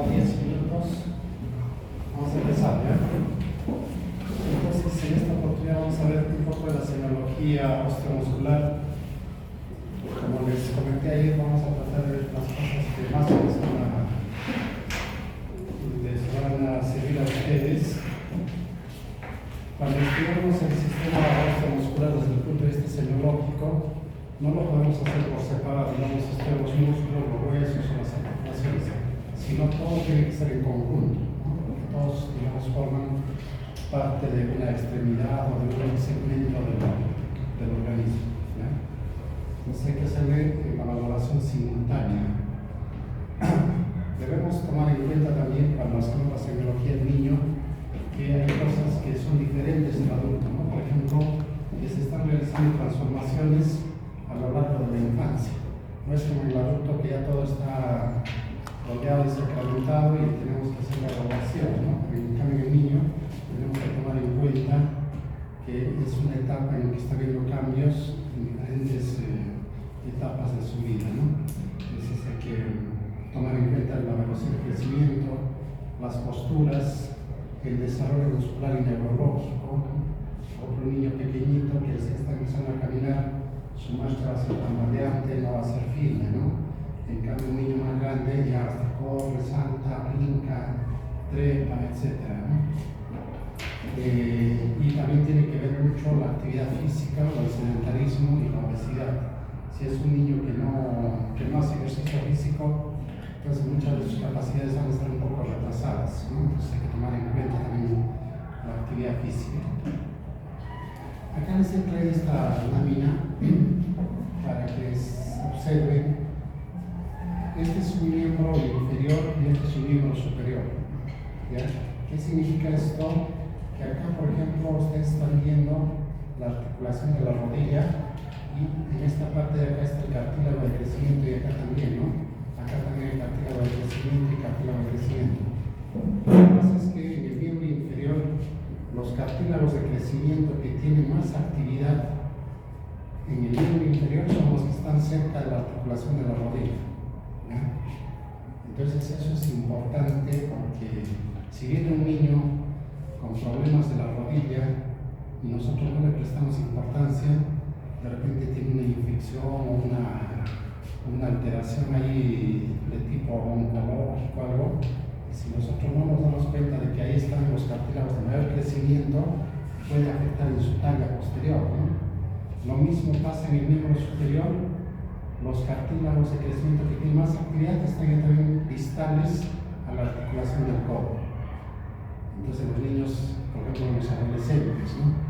10 minutos. Vamos a empezar, ¿ya? Entonces, en esta oportunidad vamos a ver un poco de la semiología osteomuscular. Como les comenté ayer, vamos a tratar de ver las cosas que más les van a servir a ustedes. Cuando estudiamos el sistema osteomuscular desde el punto de vista semiológico, no lo podemos hacer por separado, digamos, los músculos, los huesos o las articulaciones, sino todo tiene que ser en conjunto, ¿no? Porque todos, digamos, forman parte de una extremidad o de un segmento del organismo, ¿ya? Entonces hay que hacerle la valoración simultánea. Debemos tomar en cuenta también, cuando hacemos la semiología del niño, que hay cosas que son diferentes del adulto, ¿no? Por ejemplo, que se están realizando transformaciones a lo largo de la infancia. No es como el adulto que ya todo está rodeado y sacramentado y tenemos que hacer la evaluación, ¿no? En cambio, el niño tenemos que tomar en cuenta que es una etapa en la que está habiendo cambios en diferentes etapas de su vida, ¿no? Entonces hay que tomar en cuenta la velocidad de crecimiento, las posturas, el desarrollo muscular y neurológico, ¿no? Otro niño pequeñito que se está empezando a caminar, su marcha va a ser tambaleante, no va a ser firme, ¿no? En cambio, un niño más grande ya hasta corre, salta, brinca, trepa, etc., ¿no? Y también tiene que ver mucho la actividad física, el sedentarismo y la obesidad. Si es un niño que no hace ejercicio físico, entonces muchas de sus capacidades van a estar un poco retrasadas, ¿no? Entonces hay que tomar en cuenta también la actividad física. Acá les he traído esta lámina para que observen. Este es un miembro inferior y este es un miembro superior, ¿ya? ¿Qué significa esto? Que acá, por ejemplo, ustedes están viendo la articulación de la rodilla y en esta parte de acá está el cartílago de crecimiento y acá también, ¿no? Acá también el cartílago de crecimiento y cartílago de crecimiento. Lo que pasa es que en el miembro inferior, los cartílagos de crecimiento que tienen más actividad en el miembro inferior son los que están cerca de la articulación de la rodilla, ¿ya? Entonces eso es importante porque si viene un niño con problemas de la rodilla y nosotros no le prestamos importancia, de repente tiene una infección o una alteración ahí de tipo oncológico o algo, y si nosotros no nos damos cuenta de que ahí están los cartílagos de mayor crecimiento, puede afectar en su talla posterior, ¿no? Lo mismo pasa en el miembro superior, los cartílagos de crecimiento que tienen más actividad están también distales a la articulación del codo. Entonces los niños, por ejemplo los adolescentes, ¿no?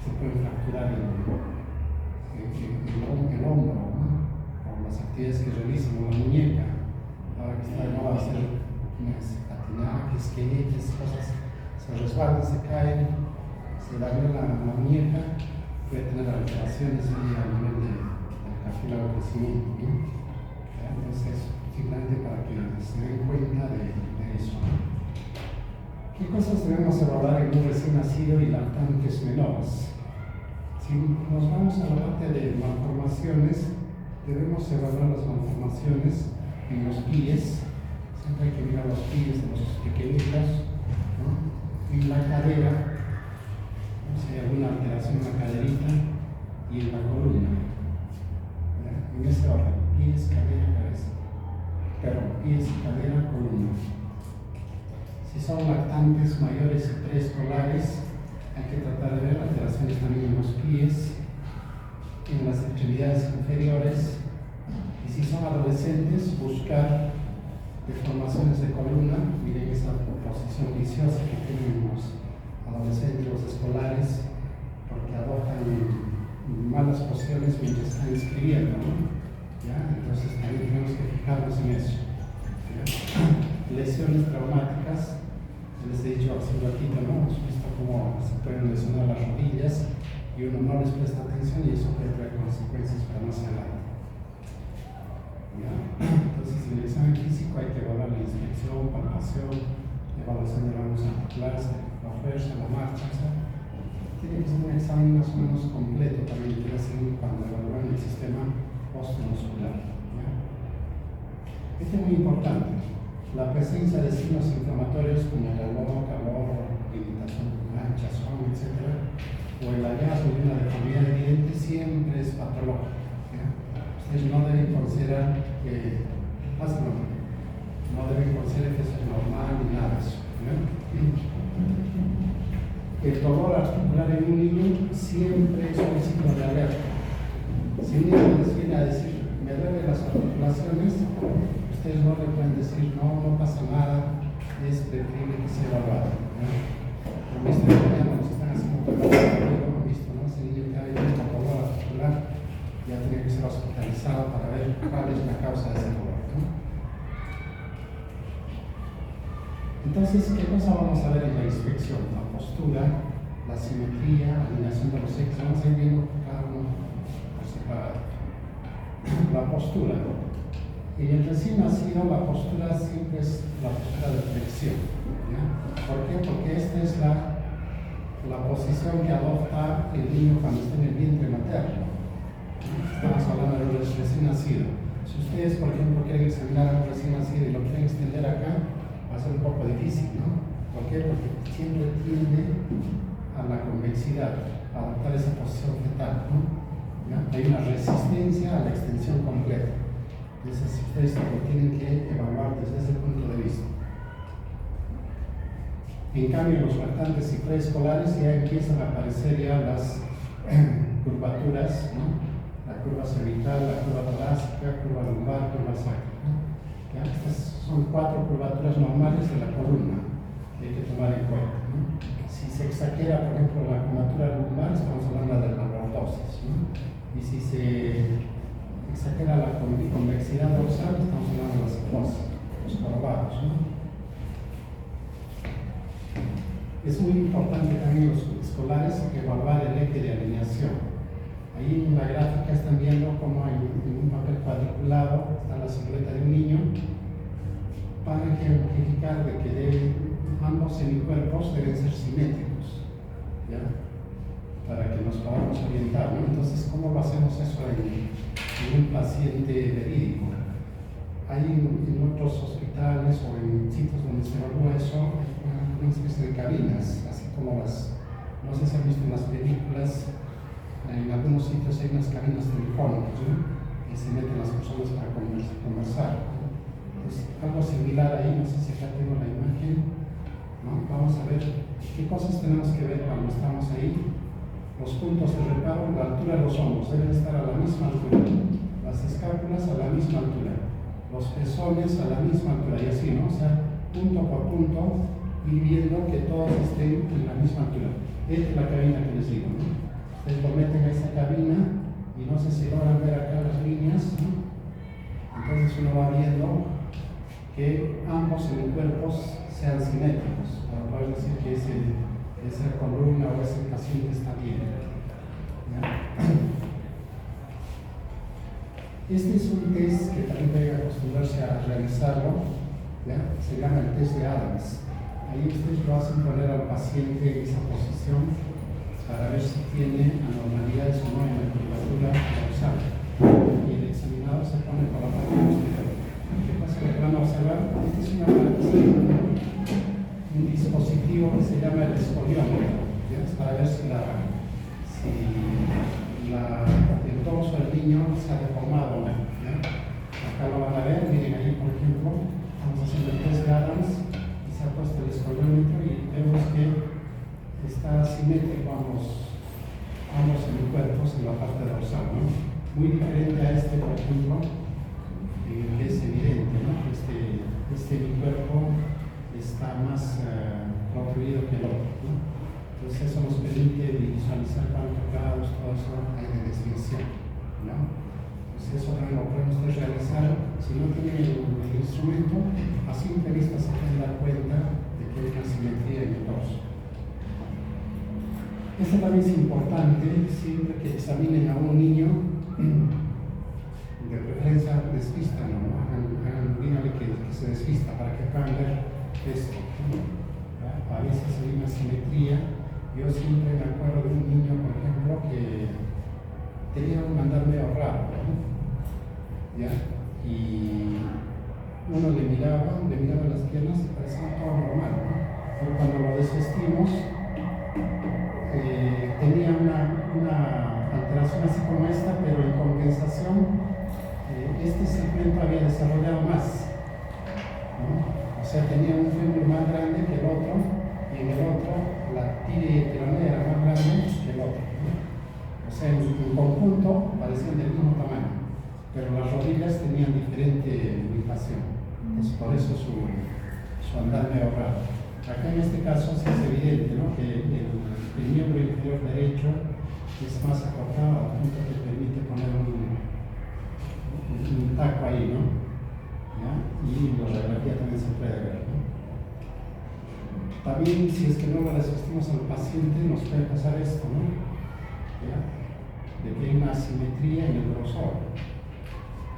Se pueden fracturar el hombro, ¿no? Por las actividades que realizan, o la muñeca. Ahora que está de moda hacer patinaje, esqueletos, cosas, se resbalan, se caen, se daña la muñeca, puede tener alteraciones ahí a nivel del cartílago de crecimiento, ¿no? Entonces, simplemente para que se den cuenta de eso. ¿Qué cosas debemos evaluar en un recién nacido y lactantes menores? Si nos vamos a la parte de malformaciones, debemos evaluar las malformaciones en los pies. Siempre hay que mirar los pies de los pequeñitos, ¿no? En la cadera, si hay alguna alteración en la caderita, y en la columna. En ese orden: pies, cadera, cabeza. Perdón, pies, cadera, columna. Si son lactantes mayores y preescolares, hay que tratar de ver alteraciones también en los pies, en las extremidades inferiores, y si son adolescentes, buscar deformaciones de columna. Miren esa posición viciosa que tienen los adolescentes, los escolares, porque adoptan malas posiciones mientras están escribiendo, ¿no? ¿Ya? Entonces también tenemos que fijarnos en eso, ¿ya? Lesiones traumáticas. Les he dicho hace un ratito, ¿no? Hemos visto cómo se pueden lesionar las rodillas y uno no les presta atención y eso puede traer consecuencias para más adelante, ¿ya? Entonces, en el examen físico hay que evaluar la inspección, palpación, evaluación de ramos articulares, la fuerza, la marcha, o sea, tiene que ser un examen más o menos completo también que hacen cuando evalúan el sistema osteomuscular, ¿ya? Este es muy importante. la presencia de signos inflamatorios como dolor, calor, irritación, hinchazón, etc., o el hallazgo de una deformidad evidente siempre es patológico. Ustedes no deben considerar que no deben considerar que eso es normal ni nada de eso. El dolor articular en un niño siempre es un signo de alerta. Si un niño les viene a decir, me duelen las articulaciones, ustedes no le pueden decir, no pasa nada, es preferible que sea evaluado. Lo visto que nos están haciendo han visto, ¿no? Ese niño que ha venido con dolor articular ya tiene que ser hospitalizado para ver cuál es la causa de ese dolor, ¿no? Entonces, ¿qué cosa vamos a ver en la inspección? La postura, la simetría, la alineación de los ejes. Vamos a ir viendo cada uno por separado. La postura. En el recién nacido, la postura siempre es la postura de flexión. ¿Ya? ¿Por qué? Porque esta es la posición que adopta el niño cuando está en el vientre materno. Estamos hablando de un recién nacido. Si ustedes, por ejemplo, quieren examinar a un recién nacido y lo quieren extender acá, va a ser un poco difícil, ¿no? ¿Por qué? Porque siempre tiende a la convexidad, a adoptar esa posición fetal, ¿no? ¿Ya? Hay una resistencia a la extensión completa. Entonces, ustedes lo tienen que evaluar desde ese punto de vista. En cambio, los lactantes y preescolares ya empiezan a aparecer ya las curvaturas, ¿no? La curva cervical, la curva torácica, curva lumbar, curva sacra, ¿no? ¿Ya? Estas son 4 curvaturas normales de la columna que hay que tomar en cuenta, ¿no? Si se exagera, por ejemplo, la curvatura lumbar, estamos hablando de la lordosis, ¿no? Y si se exagera la convexidad dorsal, estamos hablando de la psicosis, los corvados, ¿no? Es muy importante también los escolares evaluar el eje de alineación. Ahí en la gráfica están viendo cómo en un papel cuadriculado está la silueta de un niño para ejemplificar de que ambos semicuerpos deben ser simétricos, ¿ya? Para que nos podamos orientar, ¿no? Entonces, ¿cómo lo hacemos eso en un paciente verídico? Hay en otros hospitales o en sitios donde se evalúa eso, una especie de cabinas, así como no sé si han visto en las películas, en algunos sitios hay unas cabinas telefónicas, ¿no? Y se meten las personas para conversar, ¿no? Entonces, algo similar ahí, no sé si acá tengo la imagen, ¿no? Vamos a ver qué cosas tenemos que ver cuando estamos ahí. Los puntos de reparo, la altura de los hombros deben estar a la misma altura, las escápulas a la misma altura, los pezones a la misma altura, y así, ¿no? O sea, punto por punto, ir viendo que todos estén en la misma altura. Esta es la cabina que les digo, ¿no? Ustedes lo meten a esa cabina y no sé si logran ver acá las líneas, ¿no? Entonces uno va viendo que ambos semicuerpos sean simétricos, para poder decir que esa columna o ese paciente está bien. ¿Ya? Este es un test que también debe acostumbrarse a realizarlo, ¿ya? Se llama el test de Adams. Ahí ustedes lo hacen poner al paciente en esa posición para ver si tiene anormalidades o no en la curvatura dorsal. Y el examinador se pone por la parte posterior. ¿Qué pasa? Que van a observar, este es un dispositivo que se llama el escoliómetro, ¿sí? Para ver si el torso del niño se ha deformado o no, ¿ya? Acá lo van a ver, miren ahí por ejemplo, estamos haciendo el test de Adams y se ha puesto el escoliómetro y vemos que está simétrico ambos semicuerpos en la parte dorsal, ¿no? Muy diferente a este, por ejemplo, que es evidente, ¿no? Este semicuerpo está más protruido que el otro, ¿no? Entonces eso nos permite visualizar cuántos grados, todo eso hay de desviación, ¿no? Entonces eso también lo podemos realizar. Si no tienen el instrumento, a simple vista se pueden dar cuenta de que hay una simetría en el torso. Esto también es importante, siempre que examinen a un niño, de preferencia desvístanlo, ¿no? Díganle que se desvista para que puedan ver esto, ¿no? A veces hay una simetría. Yo siempre me acuerdo de un niño, por ejemplo, que tenía un andar medio raro, ¿no? ¿Ya? Y uno le miraba las piernas y parecía todo normal, ¿no? Pero cuando lo desvestimos, tenía una alteración así como esta, pero en compensación, este segmento había desarrollado más, ¿no? O sea, tenía un fémur más grande que el otro, y en el otro la tibia y el peroné era más grande que el otro, ¿no? O sea, en conjunto parecían del mismo tamaño, pero las rodillas tenían diferente ubicación. Entonces, por eso su andar medio raro. Acá en este caso sí es evidente, ¿no?, que el miembro inferior derecho es más acortado al punto que permite poner un taco ahí, ¿no? ¿Ya? Y la radiografía también se puede ver, ¿no? También, si es que no lo resistimos al paciente, nos puede pasar esto, ¿no? ¿Ya? De que hay una asimetría en el grosor.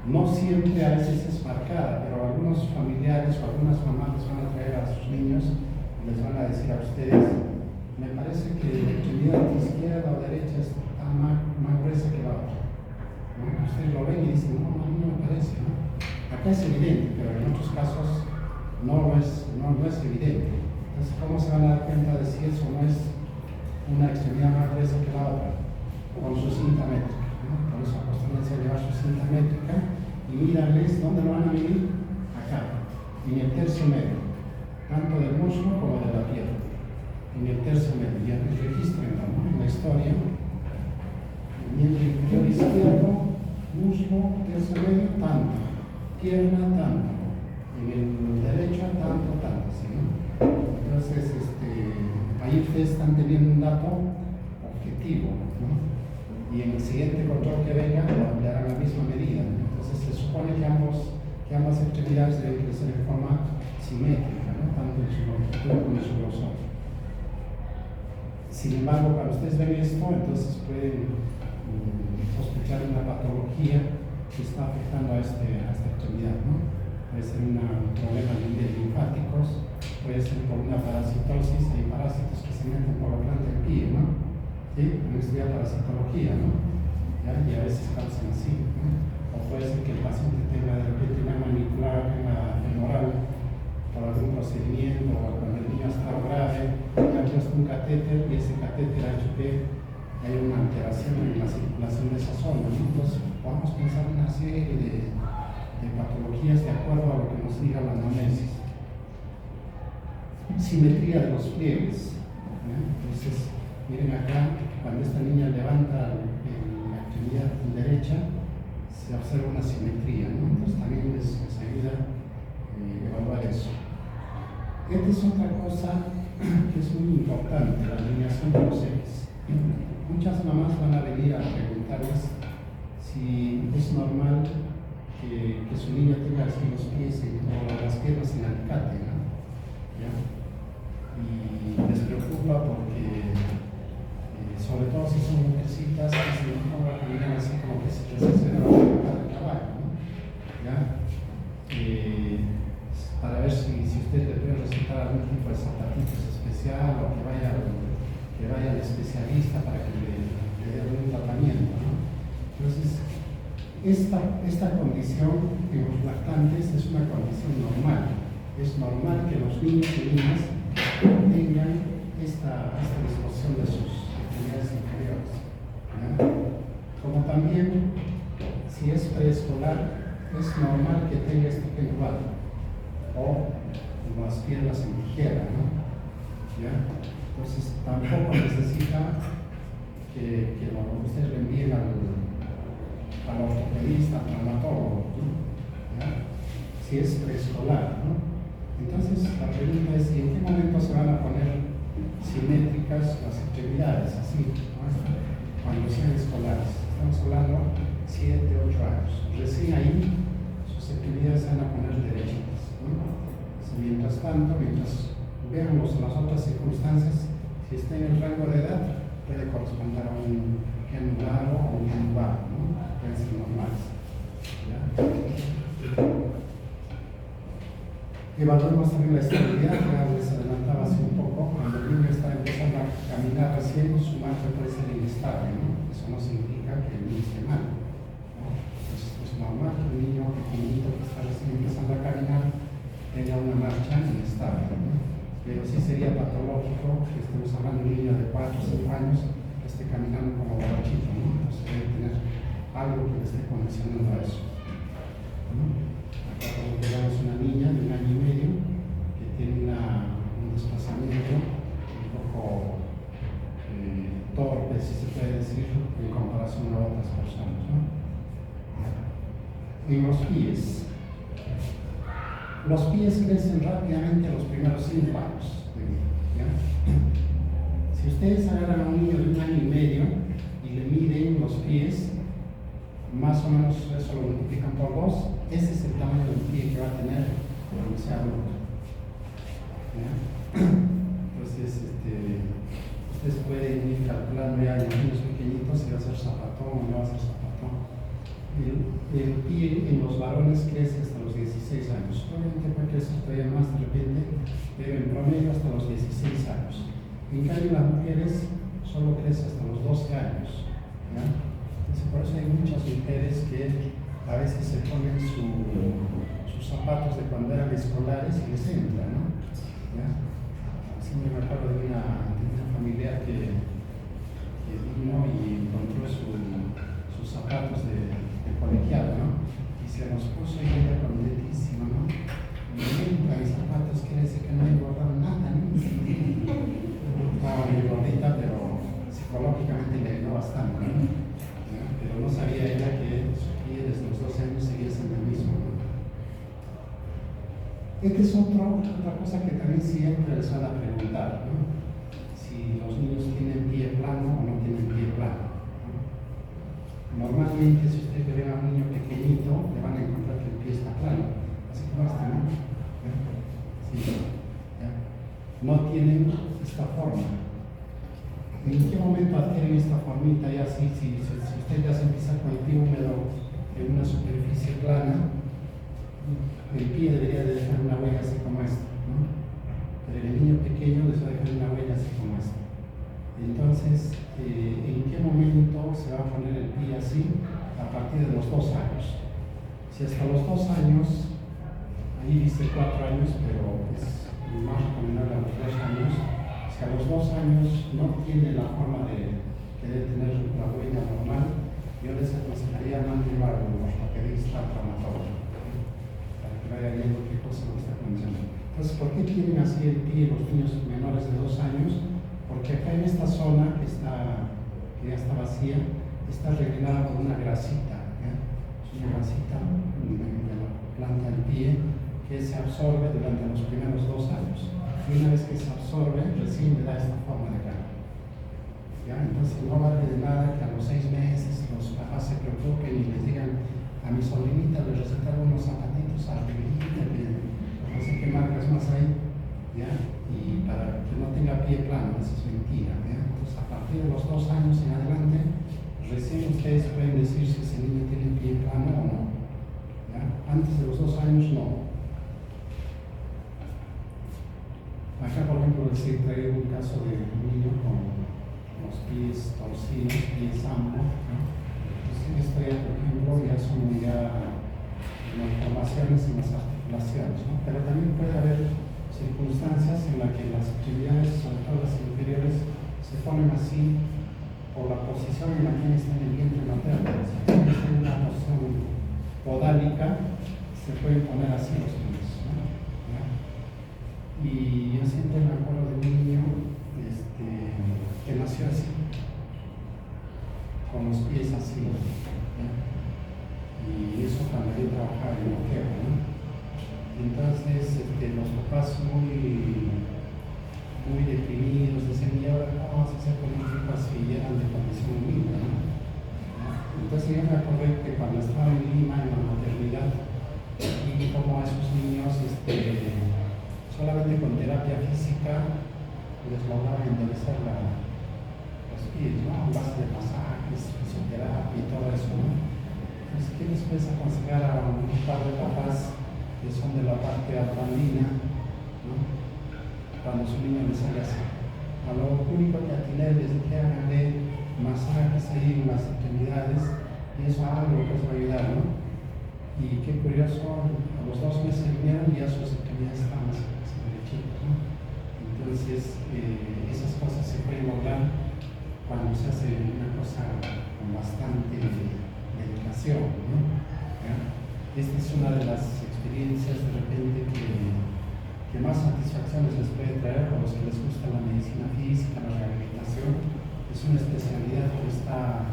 No siempre, a veces es marcada, pero algunos familiares o algunas mamás les van a traer a sus niños y les van a decir a ustedes: me parece que la extremidad izquierda o derecha está más gruesa que la otra, ¿no? Ustedes lo ven y dicen: no, a mí no me parece, ¿no? Acá es evidente, pero en muchos casos no es evidente. Entonces, ¿cómo se van a dar cuenta de si eso no es una extremidad más gruesa que la otra? Con su cinta métrica, ¿no? Por eso acostúmbrense a llevar su cinta métrica y mírales dónde lo van a medir. Acá, en el tercio medio, tanto del muslo como de la pierna, en el tercio medio. Ya registrenlo, ¿no?, en la historia. Miembro inferior izquierdo, muslo, tercio medio, tanto, pierna, tanto, en el derecho, tanto, ¿sí, no? Entonces, ahí ustedes están teniendo un dato objetivo, ¿no? Y en el siguiente control que venga lo ampliarán a la misma medida, ¿no? Entonces se supone que ambas extremidades deben crecer en forma simétrica, ¿no?, tanto en su longitud como en su grosor. Sin embargo, cuando ustedes ven esto, entonces pueden sospechar una patología que está afectando a esta extremidad, ¿no? Puede ser un problema de linfáticos, puede ser por una parasitosis. Hay parásitos que se meten por la planta del pie, ¿no? ¿Sí? En estudiar parasitología, ¿no? ¿Ya? Y a veces causan así, ¿no? O puede ser que el paciente tenga de repente una manipular, una femoral, por algún procedimiento, o cuando el niño está grave, le ha puesto un catéter y ese catéter ha hecho que haya una alteración en la circulación de esa zona, ¿no? Entonces, vamos a pensar una serie de patologías de acuerdo a lo que nos diga la anamnesis. Simetría de los pliegues, ¿no? Entonces, miren acá, cuando esta niña levanta la extremidad derecha, se observa una simetría, ¿no? Entonces también les ayuda a evaluar eso. Esta es otra cosa que es muy importante, la alineación de los ejes. Muchas mamás van a venir a preguntarles si es normal que su niño tenga así los pies o las piernas en alicate, ¿no? ¿Ya? Y les preocupa porque sobre todo si son mujercitas, que se les ponga a caminar así como que se les hace la de caballo, ¿no? ¿Ya? Para ver si ustedes le pueden recetar algún tipo de zapatitos especial o que vaya al especialista para que le dé algún tratamiento, ¿no? Entonces, esta condición en los lactantes es una condición normal. Es normal que los niños y niñas tengan esta disposición de sus extremidades inferiores, ¿ya? Como también, si es preescolar, es normal que tenga este pendulado o las piernas en tijera, ¿no? ¿Ya? Entonces, tampoco necesita que ustedes lo envíen al ortopedista, al traumatólogo, ¿no? ¿Ya? Si es preescolar, ¿no? Entonces, la pregunta es: ¿en qué momento se van a poner simétricas las extremidades? Así, ¿no? Cuando sean escolares. Estamos hablando 7, 8 años. Recién ahí, sus extremidades se van a poner derechitas, ¿no? Mientras tanto, mientras veamos las otras circunstancias, si está en el rango de edad, puede corresponder a un anulado o un anulado, ¿no? Pueden ser normales, ¿ya? Evaluemos también la estabilidad, que les adelantaba hace un poco. Cuando el niño está empezando a caminar recién, su marcha puede ser inestable, ¿no? Eso no significa que el niño esté mal, ¿no? Entonces, normal que un niño pequeñito que está recién empezando a caminar tenga una marcha inestable, ¿no? Pero sí sería patológico que estemos hablando de un niño de 4 o 5 años que esté caminando como borrachito, ¿no? Entonces debe tener algo que le esté condicionando a eso, ¿no? Acá como tenemos una niña de 1 año y medio que tiene un desplazamiento un poco torpe, si se puede decir, en comparación a otras personas, ¿no? En los pies. Los pies crecen rápidamente los primeros 5 años de vida, ¿ya? Si ustedes agarran a un niño de 1 año y medio y le miden los pies, más o menos eso lo multiplican por 2, ese es el tamaño del pie que va a tener cuando sea adulto, ¿ya? Entonces, ustedes pueden ir calculando ya en los niños pequeñitos si va a ser zapatón o no va a ser zapatón. El pie en los varones crece hasta los 16 años. Obviamente puede crecer todavía más de repente, pero en promedio hasta los 16 años. En cambio, las mujeres solo crece hasta los 12 años, ¿ya? Entonces, por eso hay muchas mujeres que a veces se ponen sus zapatos de cuando eran escolares y les entra, ¿no? ¿Ya? Siempre me acuerdo de una familiar que vino y encontró sus zapatos de colegial, ¿no? Y se los puso y ella contentísima, ¿no? Y me mis zapatos, quiere decir que no he engordado nada, ¿no? Estaba muy gordita, pero psicológicamente le ayudó bastante, ¿no? ¿Ya? Pero no sabía ella que su pie desde los 12 años seguía siendo el mismo, ¿no? Esta es otra cosa que también siempre les van a preguntar, ¿no? Si los niños tienen pie plano o no tienen pie plano. Normalmente, si ustedes ven a un niño pequeñito, le van a encontrar que el pie está plano, así como este, ¿no? Sí, ¿ya? No tienen esta forma. ¿En qué momento adquieren esta formita? Ya si usted ya se empieza con el pie húmedo en una superficie plana, el pie debería de dejar una huella así como esta, ¿no? Pero el niño pequeño les va a dejar una huella así como esta. Entonces, ¿en qué momento se va a poner el pie así? A partir de los 2 años. Si hasta los 2 años, ahí dice 4 años, pero es más recomendable a los 2 años. Si a los 2 años no tiene la forma de querer tener la huella normal, yo les aconsejaría más llevar a un ortopedista, traumatólogo, para que vaya viendo qué cosa lo está condicionando. Entonces, ¿por qué tienen así el pie los niños menores de 2 años? Porque acá en esta zona que ya está vacía, está rellenada con una grasita, ¿ya? Es una grasita de la planta del pie que se absorbe durante los primeros 2 años. Y una vez que se absorbe, recién le da esta forma de cara, ¿ya? Entonces no vale de nada que a los 6 meses los papás se preocupen y les digan a mi sobrinita le recetaron unos zapatitos arribita, no sé qué marcas más hay, ¿ya? Y para que no tenga pie plano, eso es mentira, ¿ya? Entonces a partir de los 2 años en adelante, recién ustedes pueden decir si ese niño tiene pie plano o no, ¿ya? Antes de los 2 años no. Acá, por ejemplo, les traigo un caso de un niño con los pies torcidos, pies ambos, ¿no? Entonces, esto ya, por ejemplo, ya son malformaciones en las articulaciones, ¿no? Pero también puede haber circunstancias en las que las extremidades, sobre todo las inferiores, se ponen así por la posición en la que está en el vientre materno. Si está en una posición podálica, se pueden poner así los pies, ¿no? ¿Ya? Y yo siempre me acuerdo de un niño que nació así, con los pies así, ¿ya? Y eso cuando yo trabajaba en Moqueo, ¿no? Entonces los papás muy deprimidos decían, ¿y ahora cómo vamos a hacer con un hijo así? Y eran de condición humilde, ¿no? Entonces yo me acordé que cuando estaba en Lima, en la maternidad, y como a esos niños solamente con terapia física les lograba enderezar los pies, ¿no? A base de masajes, fisioterapia y todo eso, ¿no? Entonces, ¿qué les puedes aconsejar a un par de papás que son de la parte andina, ¿no? Cuando su niño les sale así? A lo único que atiné les dije, háganle masajes ahí en las extremidades y eso algo que os va a ayudar, ¿no? Y qué curioso, a los 2 meses vinieron y ya sus extremidades estaban así derechitas, ¿no? Entonces, esas cosas se pueden lograr cuando se hace una cosa con bastante dedicación, ¿no? ¿Ya? Esta es una de las experiencias de repente que más satisfacciones les puede traer a los que les gusta la medicina física, la rehabilitación. Es una especialidad que está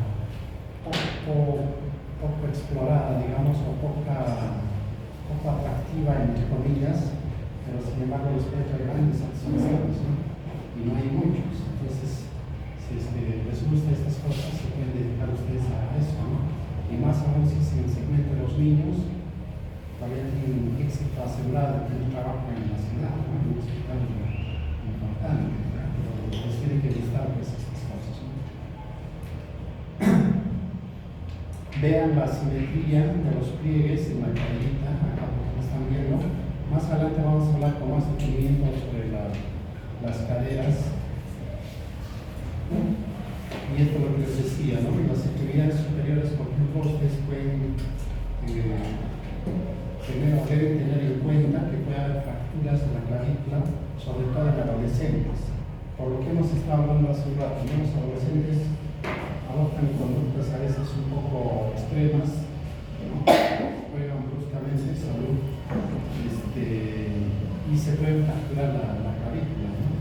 poco explorada, digamos, o poco atractiva, entre comillas, pero sin embargo les puede traer grandes satisfacciones, ¿no? Y no hay muchos. Entonces, si les gusta estas cosas, se pueden dedicar ustedes a eso, ¿no? Y más aún si es en el segmento de los niños, todavía tienen un éxito asegurado, tienen trabajo en la ciudad, ¿no? En un hospital importante, ¿no? Pero les tiene que gustar pues estas cosas, ¿no? Vean la simetría de los pliegues en la caderita, acá como están viendo. Más adelante vamos a hablar con más detenimiento sobre las caderas. Y esto es lo que les decía, ¿no? Las extremidades superiores, por ejemplo, ustedes pueden primero deben tener en cuenta que puede haber fracturas de la clavícula, sobre todo en adolescentes. Por lo que hemos estado hablando hace un rato, los adolescentes adoptan conductas a veces un poco extremas, ¿no? Juegan bruscamente salud, y se puede fracturar la clavícula, ¿no?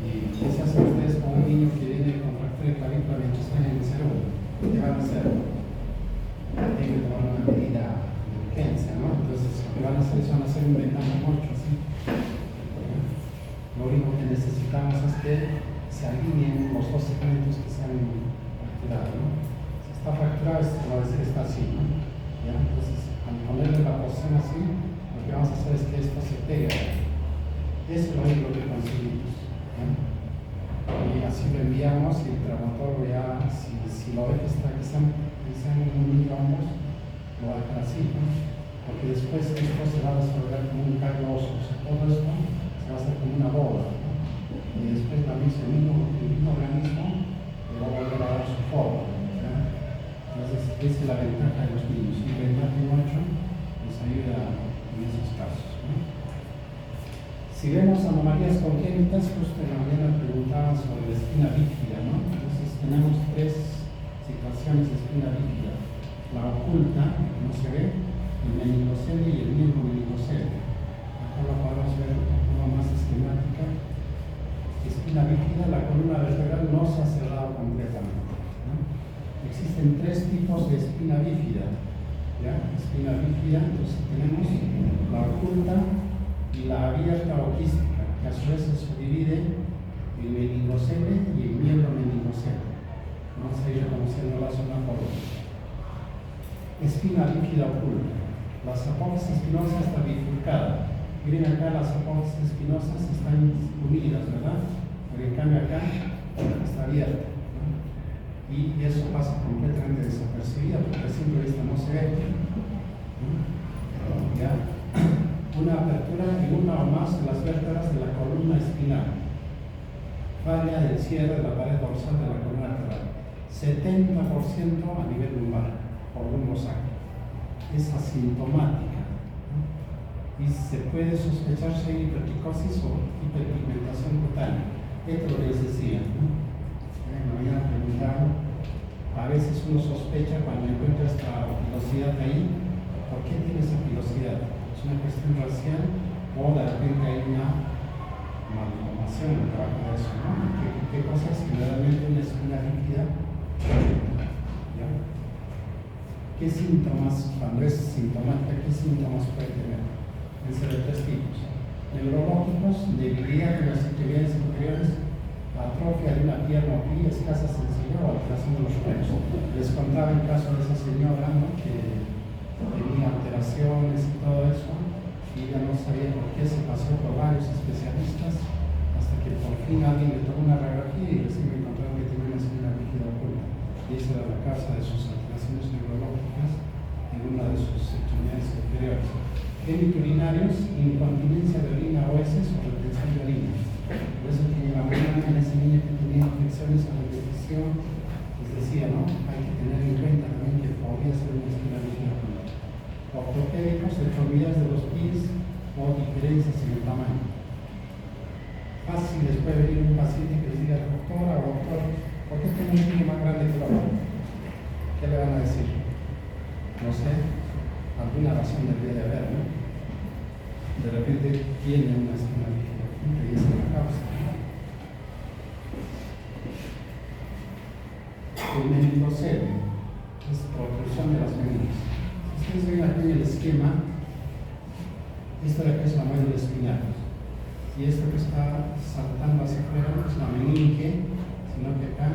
Y ¿qué se hace ustedes con un niño que viene con fractura de clavícula mientras está en el cerebro? ¿Qué van a hacer? Tienen que tomar una medida de urgencia, ¿no? Entonces, lo que van a hacer es un vendaje mucho así. Lo único que necesitamos es que se alineen los 2 segmentos que se han fracturado, ¿no? Si está fracturado, va a decir está así, ¿no? ¿Ya? Entonces, al ponerle la posición así, lo que vamos a hacer es que esto se pega. Eso es lo único que conseguimos, ¿ya? Y así lo enviamos y el traumatólogo ya, si lo ve que se han unido ambos, lo va a dejar así, ¿no? Porque después esto se va a desarrollar como un callo óseo, o sea, todo esto se va a hacer como una bola, ¿no? Y después el mismo organismo le va a volver a dar su forma, ¿ya? Entonces, esa es la ventaja de los niños. Y el vendaje mucho les ayuda en esos casos, ¿no? Si vemos anomalías congénitas, justo en la mañana preguntaban sobre la espina bífida, ¿no? Entonces tenemos 3 situaciones de espina bífida: la oculta, que no se ve, el meningocele y el miembro meningocele. Acá lo podemos ver de forma más esquemática. Espina bífida, la columna vertebral no se ha cerrado completamente, ¿no? Existen 3 tipos de espina bífida, ¿ya? Espina bífida, entonces tenemos la oculta y la abierta o quística, que a su vez se subdivide el meningocele y el miembro meningocele. Vamos a ir reconociéndolas una por una. Espina bífida oculta. Las apófisis espinosas está bifurcada. Miren acá, las apófisis espinosas están unidas, ¿verdad? Pero en cambio acá está abierta, ¿no? Y eso pasa completamente desapercibido porque a simple vista no se ve, ¿no? ¿Ya? Una apertura en una o más de las vértebras de la columna espinal. Falla del cierre de la pared dorsal de la columna vertebral. 70% a nivel lumbar, por lumbosacro. Es asintomática, ¿no? Y se puede sospechar si hay hipertricosis o hiperpigmentación cutánea. Esto es lo que les decía, ¿no? Me habían preguntado, a veces uno sospecha cuando encuentra esta pilosidad ahí, ¿por qué tiene esa pilosidad? ¿Es una cuestión racial o de repente hay una malformación debajo de eso, ¿no? ¿Qué cosa es generalmente una espina bífida? ¿Ya? ¿Qué síntomas, cuando es sintomática, qué síntomas puede tener? Pueden ser de 3 tipos: neurológicos, debilidad de las extremidades superiores, atrofia de una pierna o pie, escasa sensibilidad o alteración de los huesos. Les contaba el caso de esa señora, ¿no? Que tenía alteraciones y todo eso, y ella no sabía por qué, se pasó por varios especialistas hasta que por fin alguien le tomó una radiografía y recién encontraron que tenía una espina bífida oculta, y esa era la causa de sus alteraciones neurológicas en una de sus extremidades superiores. Geniturinarios, incontinencia de orina o heces o retención de orina. Por eso que la mañana en esa niña que tenía infecciones a repetición, les decía, ¿no? Hay que tener en cuenta también que podría ser una espina bífida oculta. ortopédicos, deformidades de los pies o diferencias en el tamaño. Fácil después venir un paciente que les diga, doctora o doctor, ¿por qué tengo un pie más grande que la otra? ¿Qué le van a decir? No sé, alguna razón debería de haber, ¿no? De repente tiene una espina bífida y esa es la causa. El meningocele es protrusión de las meninges. Ustedes ven aquí en el esquema, esta de acá es la médula espinal. Y esto que está saltando hacia afuera no es la meninge, sino que acá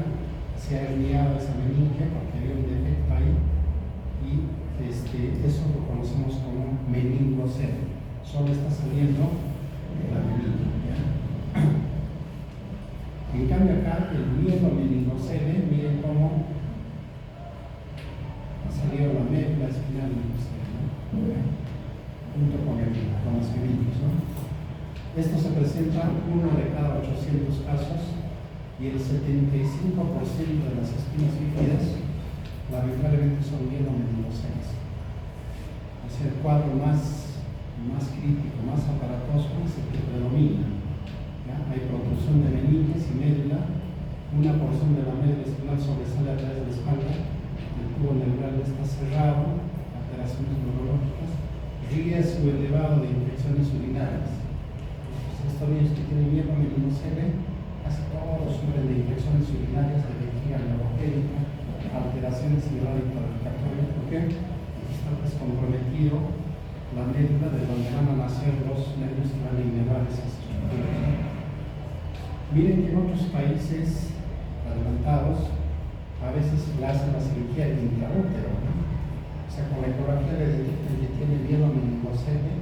se ha herniado esa meninge porque había un defecto ahí. Y eso lo conocemos como meningocele. Solo está saliendo la meninge. En cambio acá, el miembro meningocele, miren cómo ha salido la médula espinal meningocele, ¿no? Junto con los meninges, ¿no? Esto se presenta 1 de cada 800 casos y el 75% de las espinas bífidas lamentablemente son mielomeningocele. O sea, el cuadro más crítico, más aparatoso es el que predomina. ¿Ya? Hay protrusión de meninges y médula, una porción de la médula espinal sobresale a través de la espalda, el tubo neural está cerrado, alteraciones neurológicas, riesgo elevado de infecciones urinarias. Estos niños que tienen mielomeningocele casi todos sufren de infecciones urinarias, de vejiga neurogénica, alteraciones en el hábito respiratorio. ¿Por qué? Porque está comprometido la médula de donde van a nacer los nervios que van a innervar esas estructuras. Miren que en otros países adelantados a veces le hacen la cirugía del intraútero, ¿no? O sea, con la ecografía le detectan que tiene mielomeningocele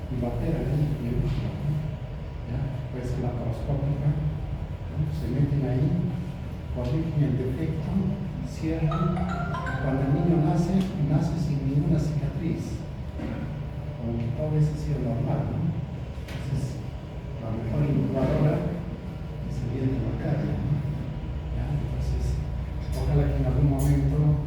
y lo operan en el útero, ¿no? Puede ser laparoscópica, ¿no? Se meten ahí, corrigen el defecto, cierran. Cuando el niño nace sin ninguna cicatriz, como que todo eso ha sido normal, ¿no? Entonces, la mejor incubadora es el vientre materno, ¿no? ¿Ya? Entonces, ojalá que en algún momento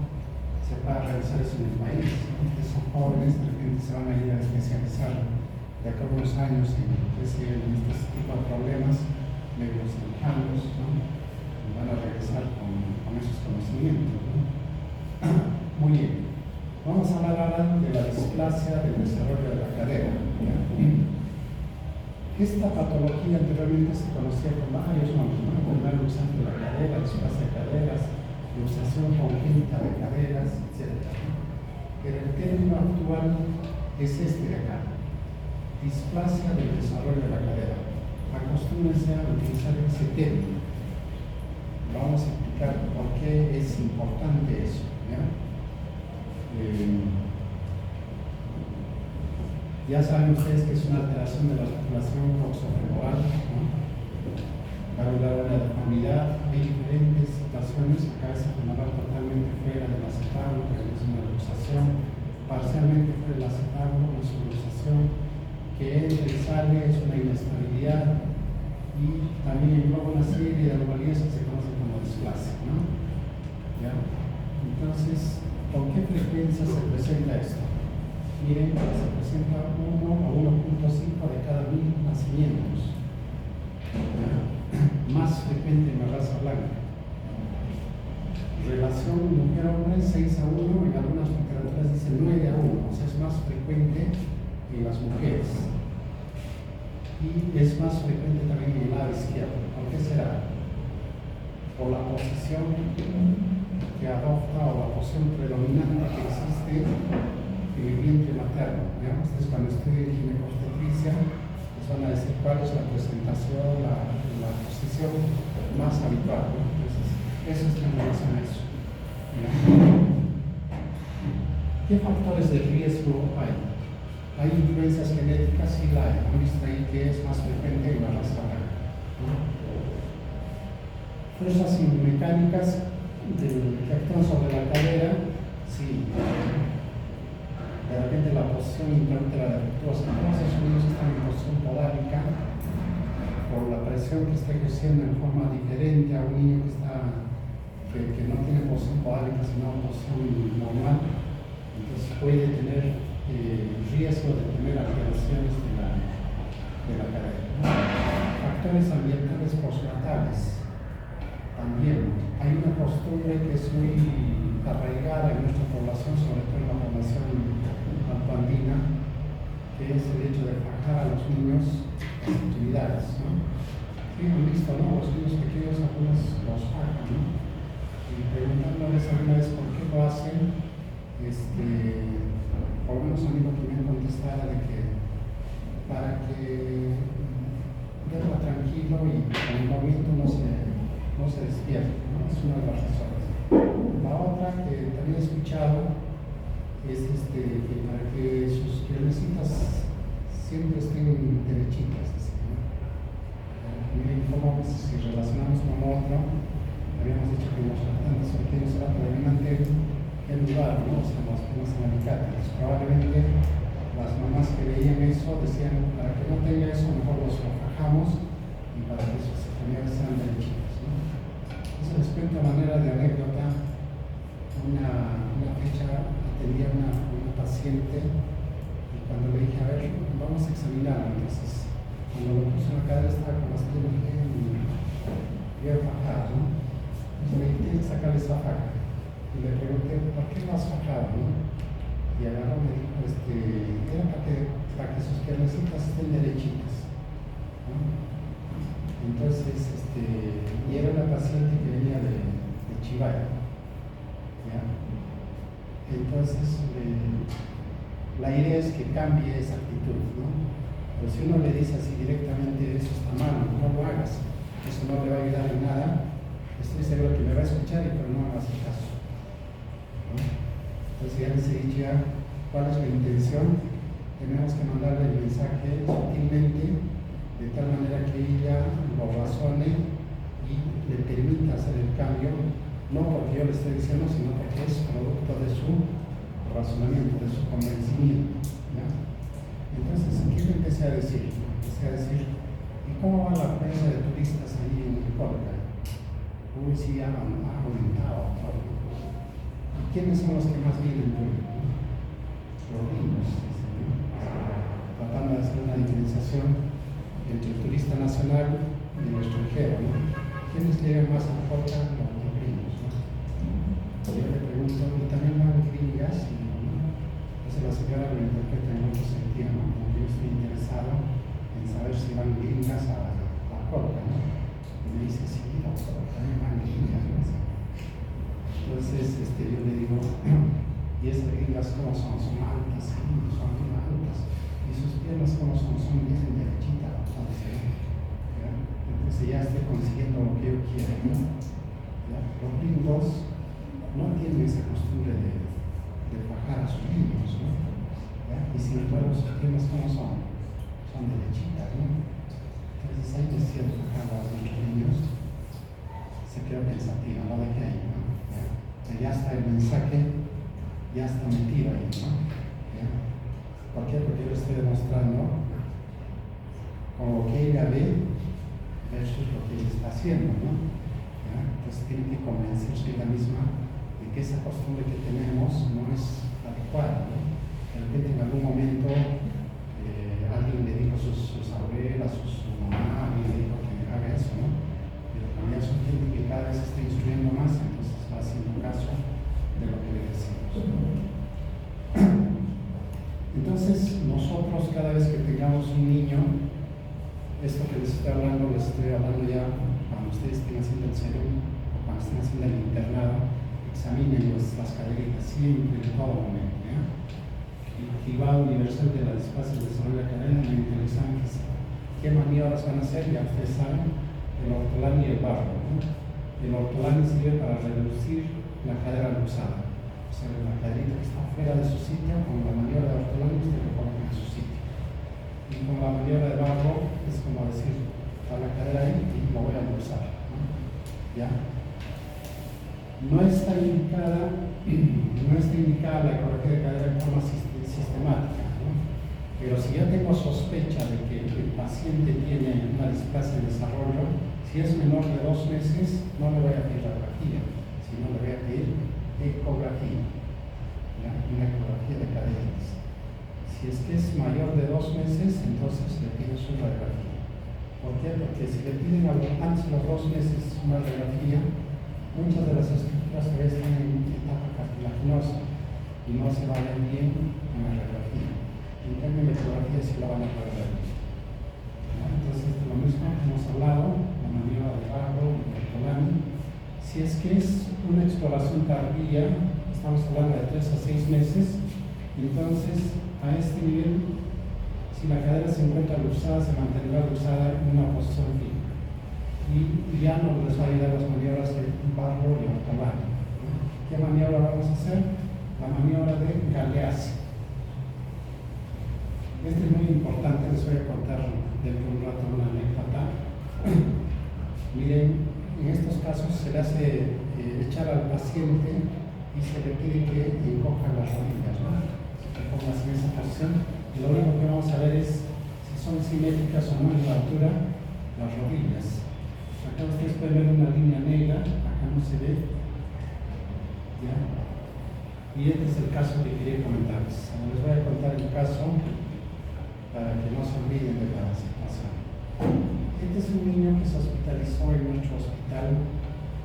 se pueda realizar eso en el país, ¿no? Que son jóvenes, de repente se van a ir a especializar de acá a unos años en este tipo de problemas neurocirujanos, ¿no? Y van a regresar con esos conocimientos, ¿no? Muy bien. Vamos a hablar ahora de la displasia del desarrollo de la cadera. ¿Ya? Esta patología anteriormente se conocía con varios nombres, ¿no? Pulmonar luxante de la cadera, displasia de caderas, luxación congénita de caderas, etc. Pero el término actual es este de acá: displasia del desarrollo de la cadera. Acostúmense a utilizar ese término. Vamos a explicar por qué es importante eso. ¿Ya? Ya saben ustedes que es una alteración de la articulación coxofemoral, ¿no? Va a dar una deformidad. Hay diferentes situaciones. La cabeza femoral totalmente fuera del acetábulo, que es una luxación, parcialmente fuera del acetábulo, es una luxación, que entra y sale, es una inestabilidad, y también engloba una serie de anomalías que se conocen como displasia, ¿no? ¿Ya? Entonces, ¿con qué frecuencia se presenta esto? Miren, se presenta 1 a 1.5 de cada 1000 nacimientos. ¿Ya? Más frecuente en la raza blanca. Relación mujer-hombre 6 a 1, en algunas literaturas dicen 9 a 1, o sea, es más frecuente en las mujeres. Y es más frecuente también en el lado izquierdo. ¿Por qué será? Por la posición que adopta o la posición predominante que existe en el vientre materno. ¿Ya? Ustedes cuando estudien ginecobstetricia les van a decir cuál es la presentación, la posición más habitual, ¿no? Entonces, eso es en relación a eso. ¿Ya? ¿Qué factores de riesgo hay? Hay influencias genéticas, sí la hay. Han visto ahí que es más frecuente en la raza blanca, ¿no? Fuerzas mecánicas que actúan sobre la cadera, sí. De repente la posición intraútera defectuosa. Todos esos niños están en posición podálica por la presión que está ejerciendo en forma diferente a un niño que no tiene posición podálica, sino posición normal. Entonces puede tener riesgo de tener alteraciones de la cadera, ¿no? Factores ambientales postnatales. También hay una costumbre que es muy arraigada en nuestra población, sobre todo en la población altoandina, que es el hecho de fajar a los niños en actividades, ¿no? Sí, han visto, ¿no? Los niños pequeños algunos los fajan, ¿no? Y preguntándoles alguna vez por qué lo hacen, por lo menos a mí lo que me han contestado de que para que verlo tranquilo y con el movimiento no se despierte, ¿no? Es una de las razones. La otra que también he escuchado es que para que sus piernecitas siempre estén derechitas, ¿no? Miren cómo si relacionamos con otro, habíamos dicho que los lactantes pequeños eran probablemente el lugar, ¿no? O sea, las piernas en alicates. Probablemente las mamás que veían eso decían, para que no tenga eso, mejor los fajamos y para que sus extremidades sean derechitas, ¿no? Entonces les cuento a manera de anécdota. Una fecha atendía una paciente y cuando le dije, a ver, vamos a examinarlo, entonces cuando lo puse en la cadera estaba con las piernas bien fajadas, ¿no? Entonces me dije, tienes que sacarle esa faja. Y le pregunté, ¿por qué lo has fajado, no? Y agarró me dijo, era para que sus piernecitas estén derechitas, ¿no? Entonces, y era una paciente que venía de Chivaya, ¿ya? Entonces, la idea es que cambie esa actitud, ¿no? Pero si uno le dice así directamente, eso está mal, no lo hagas, eso no le va a ayudar en nada, estoy seguro que me va a escuchar y pero no hagas caso, ¿no? Entonces ya les he dicho ya cuál es la intención. Tenemos que mandarle el mensaje sutilmente, de tal manera que ella lo razone y le permita hacer el cambio, no porque yo le esté diciendo, sino porque es producto de su razonamiento, de su convencimiento, ¿ya? Entonces, ¿qué le empecé a decir? Empecé a decir, ¿y cómo va la afluencia de turistas ahí en el Colca? Uy, sí, ha aumentado todo. ¿Y quiénes son los que más vienen? Los niños, tratando de hacer una diferenciación entre el turista nacional y el extranjero, ¿no? ¿Quiénes llegan más a Colca? Los gringos, ¿no? Yo le pregunto, ¿y también van gringas? Entonces la señora lo interpreta en otro sentido, ¿no? Como yo estoy interesado en saber si van gringas a Colca, ¿no? Y me dice, sí, doctor, también van gringas, ¿no? Entonces yo le digo, ¿y esas gringas cómo son? ¿Son altas? Sí, son bien altas. ¿Y sus piernas cómo son? Son bien derechitas, entonces, ¿ya? Entonces ya estoy consiguiendo lo que yo quiero, ¿no? ¿Ya? Los gringos no tienen esa costumbre de fajar a sus niños, ¿no? ¿Ya? Y sin embargo sus piernas cómo son? Son derechitas, ¿no? Entonces ahí es cierto que a los niños se queda pensativa, no de qué hay, ¿no? Ya está el mensaje, ya está metido ahí, ¿no? ¿Ya? Cualquier que yo le estoy demostrando, con lo que ella ve versus lo que ella está haciendo, ¿no? ¿Ya? Entonces tiene que convencerse ella misma de que esa costumbre que tenemos no es adecuada, ¿no? De repente en algún momento alguien le dijo a sus abuelas, su mamá, alguien le dijo que haga eso, ¿no? Pero como ya son gente que cada vez se está instruyendo más, entonces va haciendo caso de lo que le decimos. Entonces, nosotros cada vez que tengamos un niño, esto que les estoy hablando ya cuando ustedes estén haciendo el serum o cuando estén haciendo el internado, examinen las caderitas siempre, en todo momento, ¿ya? El cribado universal de la displasia de desarrollo de la cadera mediante el examen físico. ¿Qué maniobras van a hacer? Ya ustedes saben, el ortolán y el barro, ¿no? El ortolán sirve para reducir la cadera luxada, o sea, la caderita que está fuera de su sitio, con la maniobra de ortolán usted lo coloca en su sitio. Y con la maniobra de barro es como decir, está la cadera ahí y lo voy a luxar, ¿no? ¿Ya? No está indicada la ecología de cadera en forma sistemática, ¿no? Pero si yo tengo sospecha de que el paciente tiene una displasia en desarrollo, si es menor de 2 meses, no le voy a pedir radiografía, sino le voy a pedir ecografía, ¿ya? una ecografía de caderas. Si es que es mayor de 2 meses, entonces le piden su radiografía. ¿Por qué? Porque si le piden antes de los 2 meses una radiografía, muchas de las estructuras que están en etapa cartilaginosa y no se van a ver bien en la radiografía. En cambio, en la ecografía sí la van a poder ver. Entonces, lo mismo que hemos hablado, la maniobra de Barrow y Bertolani. Si es que es una exploración tardía, estamos hablando de 3 a 6 meses, entonces a este nivel, si la cadera se encuentra luxada, se mantendrá luxada en una posición fija. Y ya nos les va a ayudar las maniobras de Barrow y Bertolani. ¿Qué maniobra vamos a hacer? La maniobra de Galeazzi. Este es muy importante, les voy a contar dentro de un rato una anécdota. Miren, en estos casos se le hace echar al paciente y se le pide que encoja las rodillas, ¿no? Se ponga en esa posición y lo único que vamos a ver es si son simétricas o no en la altura las rodillas. Acá ustedes pueden ver una línea negra, acá no se ve. ¿Ya? Y este es el caso que quería comentarles. Les voy a contar el caso para que no se olviden de la situación. Este es un niño que se hospitalizó en nuestro hospital,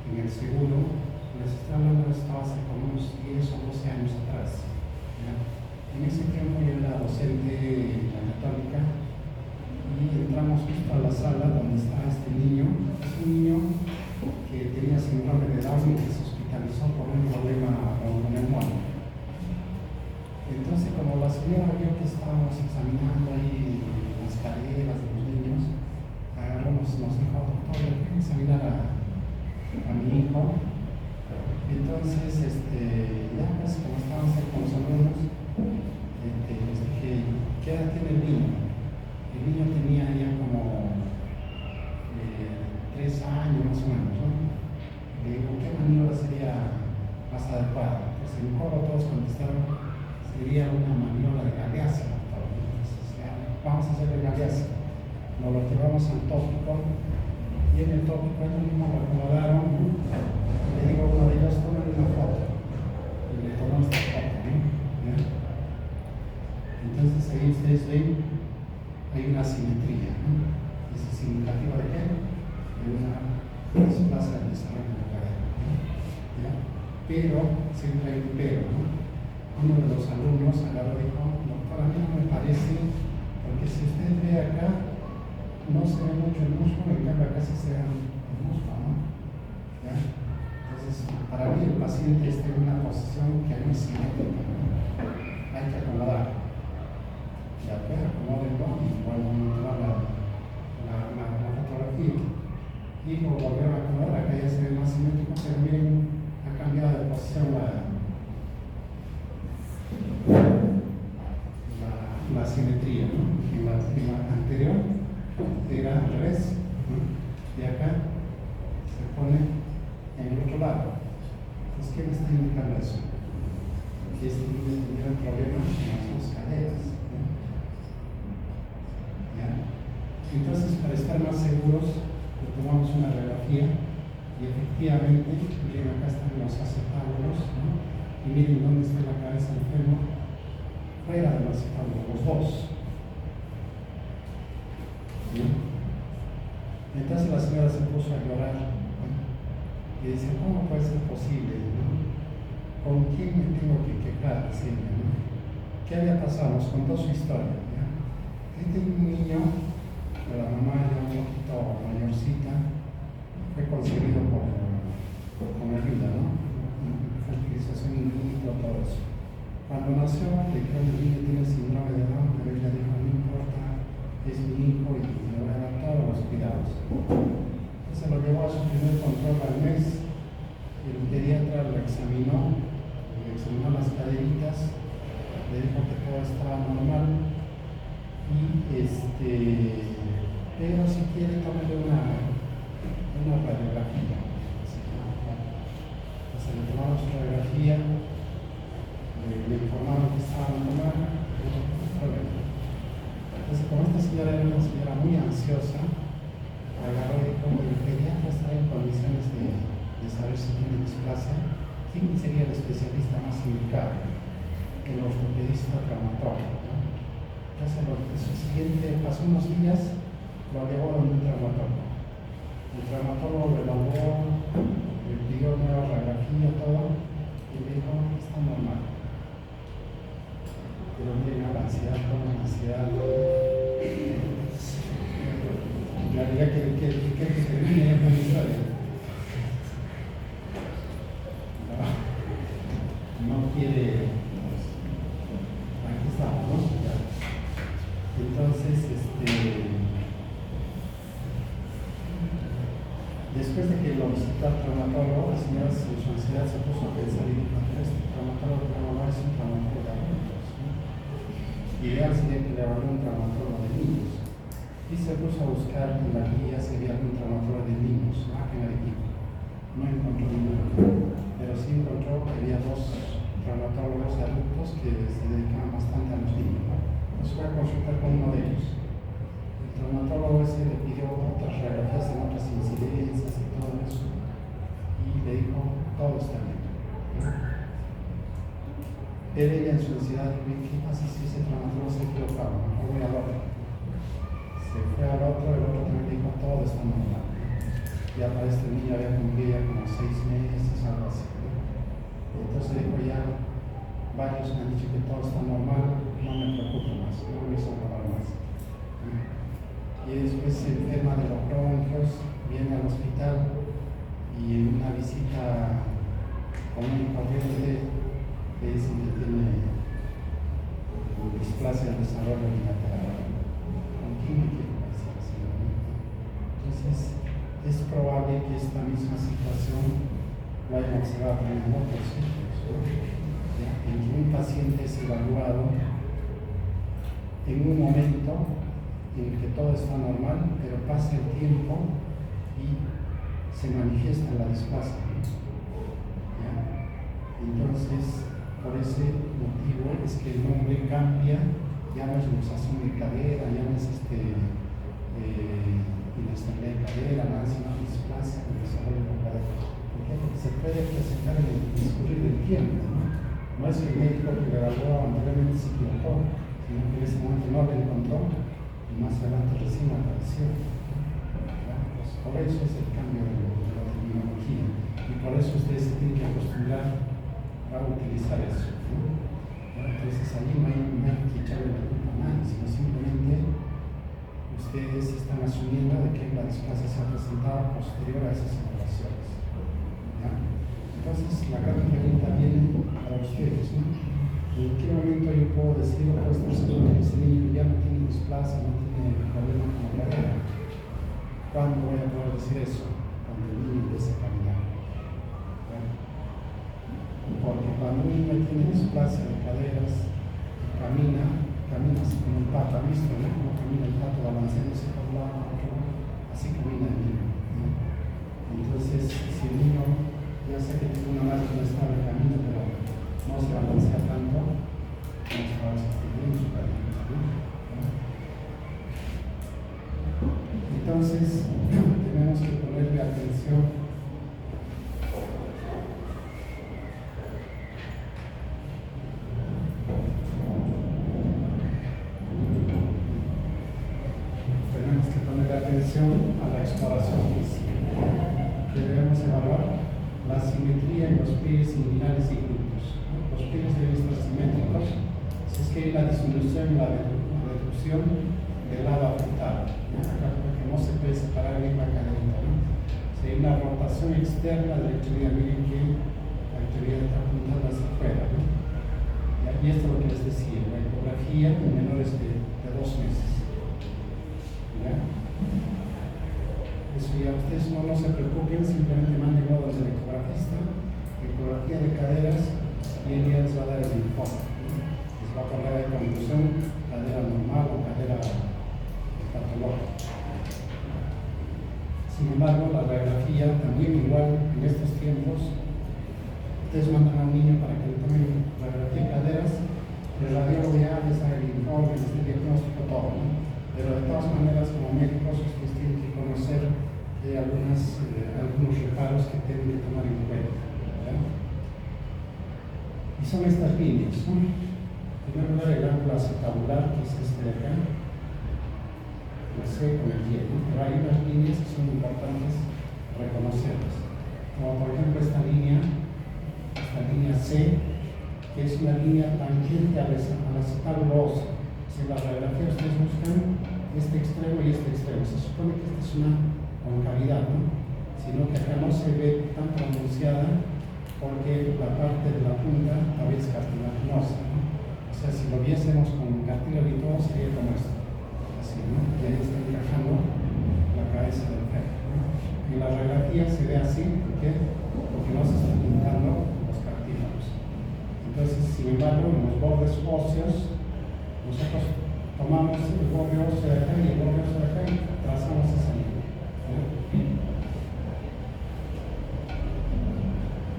en el seguro. Les estoy hablando de esto hace como unos 10 o 12 años atrás. ¿Ya? En ese tiempo yo era docente en la Católica y entramos justo a la sala donde está este niño. Es un niño que tenía síndrome de Down y que se hospitalizó por un problema bronconeumónico. Entonces, como la señora vio que estábamos examinando ahí las caderas de los niños, nos dijo, doctor, ¿le quiero examinar a mi hijo? Entonces, ya pues, como estábamos ahí con los alumnos, les dije, ¿qué edad tiene el niño? El niño tenía ya como 3 años más o menos, ¿no? Le digo, ¿qué maniobra sería más adecuada? Pues en coro todos contestaron, sería una maniobra de Galeazzi, doctor. Entonces, vamos a hacer de Galeazzi. Nos lo llevamos al tópico y en el tópico ellos mismos lo acomodaron. Le digo a uno de ellos, tómale una foto. Y le tomamos esta foto, ¿no? ¿Ya? Entonces ahí ustedes ven, hay una simetría, ¿no? ¿Es significativa de qué? De una desplaza del desarrollo de la cadera, ¿no? ¿Ya? Pero, siempre hay un pero, ¿no? Uno de los alumnos agarró y dijo, doctor, a mí no me parece, porque si usted ve acá, no se ve mucho el músculo, en cambio acá sí se ve el músculo, ¿no? ¿Ya? Entonces, para mí el paciente está en una posición que no es simétrica, ¿no? Hay que acomodar. Ya, pues, acomódenlo y vuelvo a mostrar la fotografía. Y lo volvieron a acomodar, acá ya se ve más simétrico, pero miren, ha cambiado de posición la simetría, ¿no? En la anterior era al revés, ¿no? Y acá se pone en el otro lado. Entonces, ¿qué me está indicando eso? Que este niño tenía un problema en las caderas, ¿no? ¿Ya? Entonces, para estar más seguros, le tomamos una radiografía y efectivamente, miren, acá están los acetábulos, ¿no? Y miren dónde está la cabeza del fémur, fuera de los acetábulos, los dos. ¿Sí? Entonces la señora se puso a llorar, ¿no? Y dice, ¿cómo puede ser posible? ¿No? ¿Con quién me tengo que quejar? Decía, ¿no? ¿Qué había pasado? Nos contó su historia, ¿ya? Este niño, de la mamá ya un poquito mayorcita, fue concebido con ayuda, ¿no? Fertilización in vitro, todo eso. Cuando nació, le dijeron, el niño tiene síndrome de Down, pero ella dijo, no importa, es mi hijo y le voy a dar todos los cuidados. Entonces lo llevó a su primer control al mes, el pediatra lo examinó, las caderitas, le dijo que todo estaba normal y pero si quiere tomarle una radiografía. Entonces le tomamos su radiografía, le informaron que estaba normal, entonces como esta señora era una señora muy ansiosa, agarró y dijo, el pediatra está en condiciones de saber si tiene displasia, ¿quién sería el especialista más indicado? el ortopedista traumatólogo, ¿no? Entonces, el siguiente, pasó unos días, lo llevó donde un traumatólogo. El traumatólogo lo evaluó, le pidió nueva radiografía, todo, y le dijo, está normal. Pero mira, la ansiedad, como la ansiedad, la realidad que termine ya con la historia. No quiere, aquí estamos, ¿no? Entonces, después de que lo visitó el traumatólogo, la señora su ansiedad se puso a pensar y dijo, este traumatólogo que no es un traumatólogo de adultos, ¿no? Ideal sería que le habló un traumatólogo de niños. Y se puso a buscar en la guía si había algún traumatólogo de niños, ¿no? Aquí en Arequipa. No encontró ninguno, pero sí encontró que había dos traumatólogos de adultos que se dedicaban bastante a los niños, ¿no? Entonces fue a consultar con uno de ellos. El traumatólogo ese le pidió otras radiografías en otras incidencias y todo eso, y le dijo, todo está bien, ¿no? Pero ella en su ansiedad dijo, ¿qué pasa si ese traumatólogo se equivocaba? Mejor voy al otro. Se fue al otro, el otro también dijo, todo está normal. Ya para este niño había cumplido como 6 meses, algo así, ¿no? Entonces dijo, ya varios me han dicho que todo está normal, no me preocupo más, no me hizo probar más. Y después se enferma de los bronquios, viene al hospital y en una visita común y corriente le dicen que tiene displasia del desarrollo bilateral. ¿Con quién me quiero pasar? Entonces, es probable que esta misma situación lo hayan observado en otros sitios, ¿no? En que un paciente es evaluado en un momento en que todo está normal, pero pasa el tiempo y se manifiesta la displasia, ¿ya? Entonces, por ese motivo es que el nombre cambia, ya no es luxación de cadera, ya no es inestabilidad de cadera, nada, sino displasia en el desarrollo de la cadera. ¿Por qué? Porque se puede presentar en el discurrir del tiempo, ¿no? No es el médico que le evaluó anteriormente se equivocó, sino que en ese momento no lo encontró y más adelante recién apareció. Pues por eso es el cambio de la terminología y por eso ustedes se tienen que acostumbrar a utilizar eso, ¿no? Entonces allí no hay que echarle la culpa a nadie, sino simplemente ustedes están asumiendo de que la displasia se ha presentado posterior a esas evaluaciones, ¿ya? Entonces la gran pregunta viene para ustedes, ¿no? ¿En qué momento yo puedo decir o puedo estar seguro que ese niño ya no tiene displasia, no tiene problema con la cadera? ¿Cuándo voy a poder decir eso? Cuando el niño empiece a caminar. Porque cuando un niño tiene displasia de caderas, camina así como un pato, ¿ha visto, no? Como camina el pato balanceándose por un lado a otro, así camina el niño, ¿no? Entonces, si el niño ya sé que tiene una máquina estable de camino, pero no se balancea tanto, no se va a descubrir en su camino, ¿no? Entonces, tenemos que ponerle atención a la exploración física. Debemos evaluar la simetría en los pliegues inguinales y glúteos, ¿no? Los pliegues deben estar simétricos, si es que hay la disminución y la reducción del lado afectado, ¿no? Porque no se puede separar bien la cadera, ¿no? Si hay una rotación externa de la extremidad, miren que la extremidad está apuntada hacia afuera, ¿no? Y esto es lo que les decía, la ecografía en menores de 2 meses. ¿Ya? Eso ya ustedes no se preocupen, simplemente manden donde el ecografista, ecografía de caderas, y él ya les va a dar el informe. Les va a poner de conclusión, cadera normal o cadera patológica. Sin embargo, la radiografía también igual en estos tiempos, ustedes mandan a un niño para que le tomen radiografía de caderas, el radiólogo ya les haga el informe, les dé el diagnóstico, todo, ¿no? Pero de todas maneras, como médicos, ustedes tienen que conocer algunos reparos que tienen que tomar en cuenta, ¿verdad? Y son estas líneas, ¿no? primer lugar, el ángulo acetabular, que es este de acá, la C con el Y, ¿no? Pero hay unas líneas que son importantes reconocerlas. Como por ejemplo esta línea C, que es una línea tangente al acetábulo óseo. Si en la radiografía ustedes buscan este extremo y este extremo, se supone que esta es una concavidad, ¿no? Sino que acá no se ve tan pronunciada porque la parte de la punta todavía es cartilaginosa, ¿no? O sea, si lo viésemos con cartílago y todo, sería como esto, así, ¿no? Y ahí está encajando la cabeza del perro, ¿no? En la radiografía se ve así, ¿por qué? Porque no se están pintando los cartílagos. Entonces, sin embargo, en los bordes óseos, nosotros tomamos el borde óseo de acá y el borde óseo de acá y trazamos esa línea, ¿no?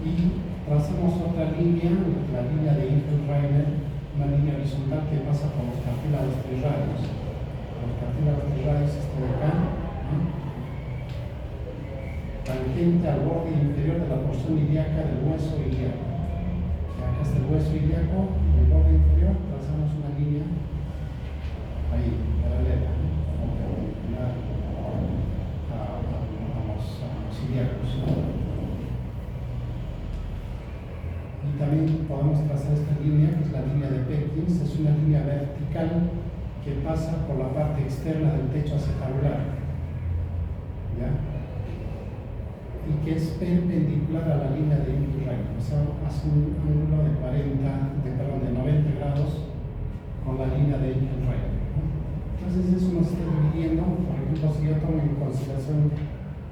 Y trazamos otra línea, la línea de Ingelreiner, una línea horizontal que pasa por los cartílagos trirradios. Los cartílagos trirradios este de acá, ¿no? Tangente al borde inferior de la porción ilíaca del hueso ilíaco. Acá está el hueso ilíaco, en el borde inferior trazamos una línea ahí, paralela, ¿no? Como perpendicular a los ilíacos, ¿no? Y también podemos trazar esta línea, que es la línea de Perkins, es una línea vertical que pasa por la parte externa del techo acetabular, ¿ya? Y que es perpendicular a la línea de Ingelreiner, o sea, hace un ángulo de 90 grados con la línea de Ingelreiner, ¿no? Entonces eso nos está dividiendo. Por ejemplo, si yo tomo en consideración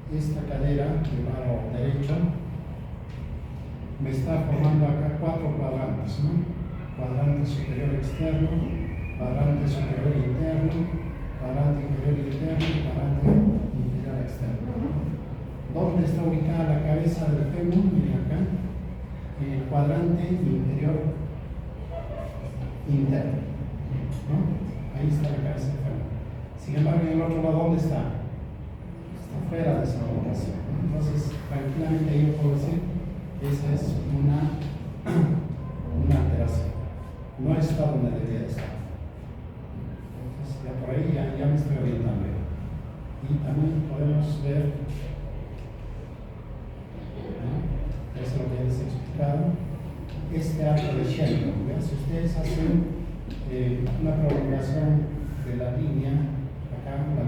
esta cadera del lado derecho, me está formando acá 4 cuadrantes, ¿no? Cuadrante superior externo, cuadrante superior interno, cuadrante inferior interno y cuadrante inferior externo, ¿no? ¿Dónde está ubicada la cabeza del fémur? Miren acá, en el cuadrante inferior interno, ¿no? Ahí está la cabeza del fémur. Sin embargo, en el otro lado, ¿dónde está? Está fuera de esa ubicación, ¿no? Entonces, tranquilamente yo puedo decir que esa es una alteración. No está donde debería estar. Entonces, ya por ahí ya me estoy orientando. Y también podemos ver, ¿no? Eso es lo que les he explicado, este arco de Shenton. Si ustedes hacen una prolongación de la línea, acá la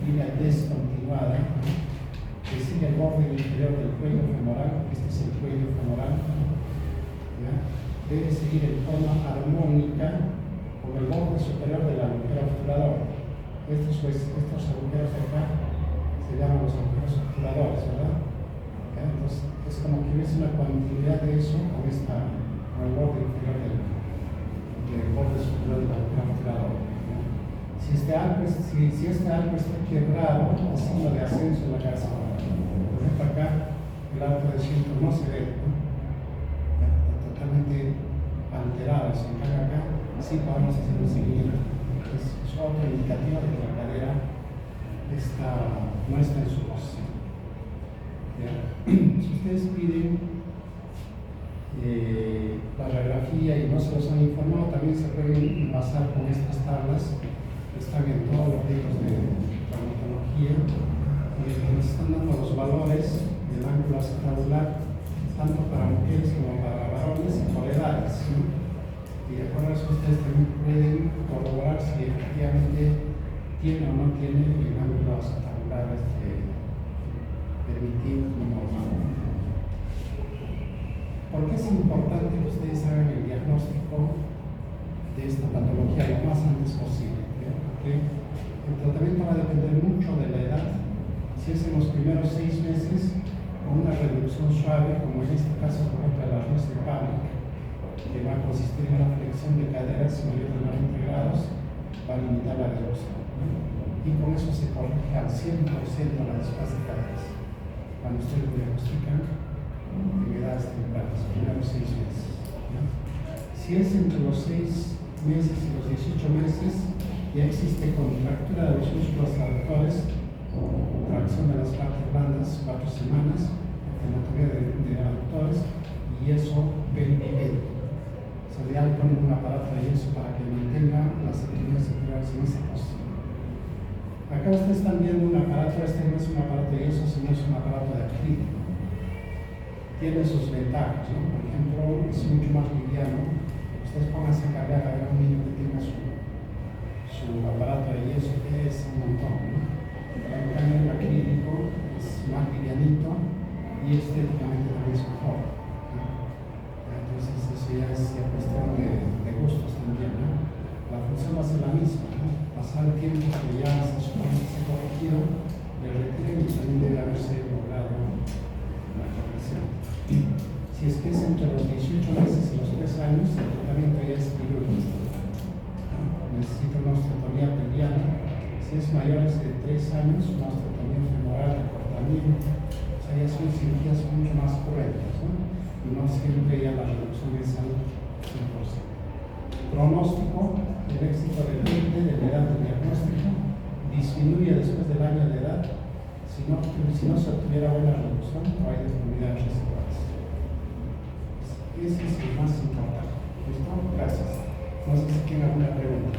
línea descontinuada, que sigue el borde inferior del cuello femoral, este es el cuello femoral, ¿ya? Debe seguir en forma armónica con el borde superior del agujero obturador. Estos agujeros de acá se llaman los agujeros obturadores, ¿verdad? ¿Ya? Entonces es como que hubiese una continuidad de eso con el borde inferior del borde superior del agujero obturador. Si este arco está quebrado, es signo de ascenso en la cabeza. Por ejemplo, acá el arco de Shenton no se ve, ¿no? Está totalmente alterado. Si en cambio acá sí podemos hacer un seguimiento. Es otro indicativo de que la cadera no está en su posición. ¿Ya? Si ustedes piden la radiografía y no se los han informado, también se pueden basar con estas tablas que están en todos los libros de traumatología, que nos están dando los valores del ángulo acetabular, tanto para mujeres como para varones y por edades, ¿no? Y de acuerdo a eso ustedes también pueden corroborar si efectivamente tiene o no tiene el ángulo acetabular permitido normal. ¿Por qué es importante que ustedes hagan el diagnóstico de esta patología lo más antes posible? Porque el tratamiento va a depender mucho de la edad. Si es en los primeros 6 meses, con una reducción suave, como en este caso, por ejemplo, el arroz de Pavlik, que va a consistir en una flexión de caderas mayor de 90 grados, va a limitar la reducción, ¿no? Y con eso se corrige al 100% la displasia de caderas. Cuando ustedes diagnostican en edades tempranas, los primeros 6 meses, ¿no? Si es entre los 6 meses y los 18 meses, ya existe contractura de los músculos aductores, tracción de las partes blandas 4 semanas, anatomía de aductores y eso permite. ya le ponen un aparato de yeso para que mantenga las actividades cerebrales en esa posición. Acá ustedes están viendo un aparato, este no es un aparato de yeso, sino es un aparato de acrílico. Tiene sus ventajas, ¿no? Por ejemplo, es mucho más liviano. Ustedes pónganse a cargar a un niño que tenga su aparato de yeso, que es un montón, ¿no? En cambio, el acrílico es más livianito y estéticamente también es mejor, ¿no? Entonces, eso ya es cuestión de gustos también, ¿no? La función va a ser la misma, ¿no? Pasar el tiempo que ya se supone que se ha corregido, le retiren y también debe haberse logrado la corrección. Si es que es entre los 18 meses y los 3 años, el tratamiento ya es quirúrgico. Necesita una osteotomía pelviana. Si es mayores de 3 años, una osteotomía femoral, recortamiento. O sea, ya son cirugías mucho más cruentas, ¿no? Y no siempre ya la reducción es al 100%. Pronóstico, el éxito del de la edad del diagnóstico disminuye después del año de edad si no se obtuviera buena reducción o hay deformidades residuales. Ese es el más importante. ¿Listo? Gracias. No sé si tienen alguna pregunta.